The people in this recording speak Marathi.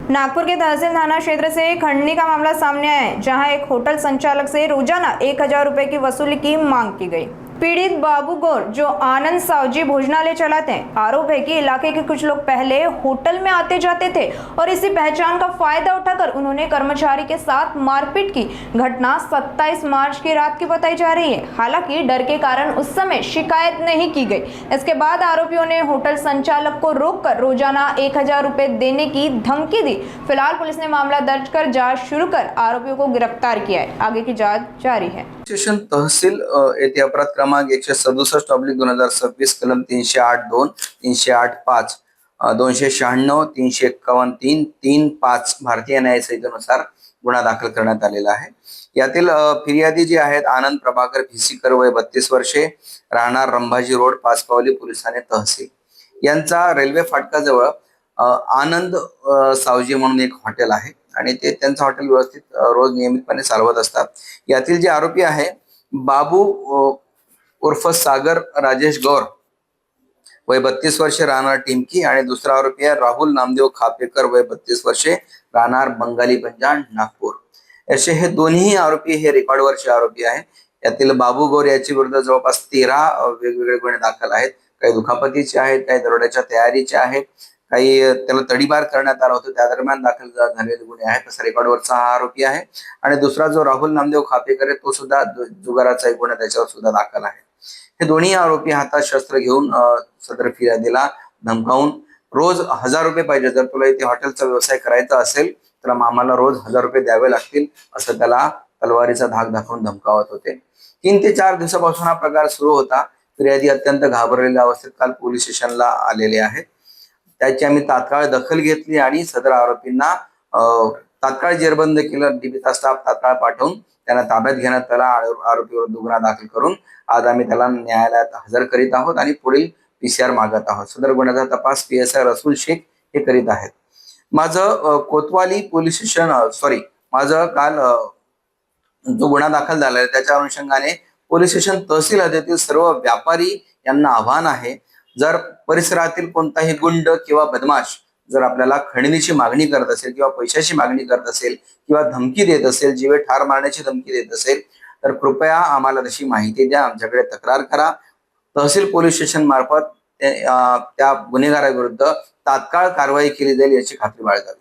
नागपुर के तहसील थाना क्षेत्र से खंडनी का मामला सामने आया है, जहां एक होटल संचालक से रोजाना 1,000 रुपए की वसूली की मांग की गई। पीड़ित बाबू गौर, जो आनंद सावजी भोजनालय चलाते हैं, आरोप है कि इलाके के कुछ लोग पहले होटल में आते जाते थे और इसी पहचान का फायदा उठाकर उन्होंने कर्मचारी के साथ मारपीट की घटना 27 मार्च की रात की बताई जा रही है। हालांकि डर के कारण उस समय शिकायत नहीं की गई। इसके बाद आरोपियों ने होटल संचालक को रोककर रोजाना 1,000 रुपए देने की धमकी दी। फिलहाल पुलिस ने मामला दर्ज कर जांच शुरू कर आरोपियों को गिरफ्तार किया है। आगे की जांच जारी है। स्टेशन तहसील येथे अपराध क्रमांक 167/2026 कलम 308(2), 308(5), 296, 351(3), 3(5) भारतीय न्याय संहितेनुसार गुन्हा दाखल करण्यात आलेला आहे। यातील फिर्यादी जे आहेत आनंद प्रभाकर भिसीकर, वय 32 वर्षे, राहणार रंभाजी रोड, पाचपावली, पोलीस ठाणे तहसील, यांचा रेल्वे फाटकाजवळ आनंद सावजी म्हणून एक हॉटेल आहे आणि ते त्यांचं हॉटेल व्यवस्थित रोज नियमितपणे चालवत असतात। यातील जे आरोपी आहे बाबू उर्फ सागर राजेश गौर, वय 32 वर्षे, राहणार टिमकी, आणि दुसरा आरोपी आहे राहुल नामदेव खापेकर, वय 32 वर्षे, राहणार बंगाली पंजान, नागपूर। असे हे दोन्ही आरोपी हे रेकॉर्डवरचे आरोपी आहे। यातील बाबू गौर याच्या विरुद्ध जवळपास 13 वेगवेगळे गुन्हे दाखल आहेत। काही दुखापतीचे आहेत, काही दरोड्याच्या तयारीचे आहेत, काही त्याला तडीपार करण्यात आला होता त्या दरम्यान दाखल झालेले गुन्हे आहेत। तसा रेकॉर्डवरचा हा आरोपी आहे। आणि दुसरा जो राहुल नामदेव खापेकर आहे तो सुद्धा जुगाराचा एक गुन्हा त्याच्यावर सुद्धा दाखल आहे। हे दोन्ही आरोपी हातात शस्त्र घेऊन सदर फिर्यादीला धमकावून रोज 1,000 रुपये पाहिजे, जर तुला इथे हॉटेलचा व्यवसाय करायचा असेल तर आम्हाला रोज 1,000 रुपये द्यावे लागतील, असं त्याला तलवारीचा धाक दाखवून धमकावत होते। 3 ते 4 दिवसापासून हा प्रकार सुरू होता। फिर्यादी अत्यंत घाबरलेल्या अवस्थेत काल पोलीस स्टेशनला आलेले आहेत। त्याची आम्ही तात्काळ दखल घेतली आणि सदर आरोपींना तात्काळ जेरबंद केलं। डीबीचा स्टाफ तात्काळ पाठवून त्यांना ताब्यात घेण्यात आला। आरोपीवर गुन्हा दाखल करून आज आम्ही त्याला न्यायालयात हजर करीत आहोत आणि पुढील PCR मागत आहोत। सदर गुन्ह्याचा तपास PSI रसूल शेख हे करीत आहेत। माझं कोतवाली पोलीस स्टेशन माझं काल जो गुन्हा दाखल झाला त्याच्या अनुषंगाने पोलीस स्टेशन तहसील हद्दीतील सर्व व्यापारी यांना आव्हान आहे, जर परिसरातील कोणताही गुंड किंवा बदमाश जर आपल्याला खंडणीची मागणी करत असेल किंवा पैशाची मागणी करत असेल किंवा धमकी देत असेल, जीवे ठार मारण्याची धमकी देत असेल, तर कृपया आम्हाला तशी माहिती द्या, आमच्याकडे तक्रार करा। तहसील पोलीस स्टेशन मार्फत त्या गुन्हेगाराविरुद्ध तात्काळ कारवाई केली जाईल याची खात्री बाळगावी।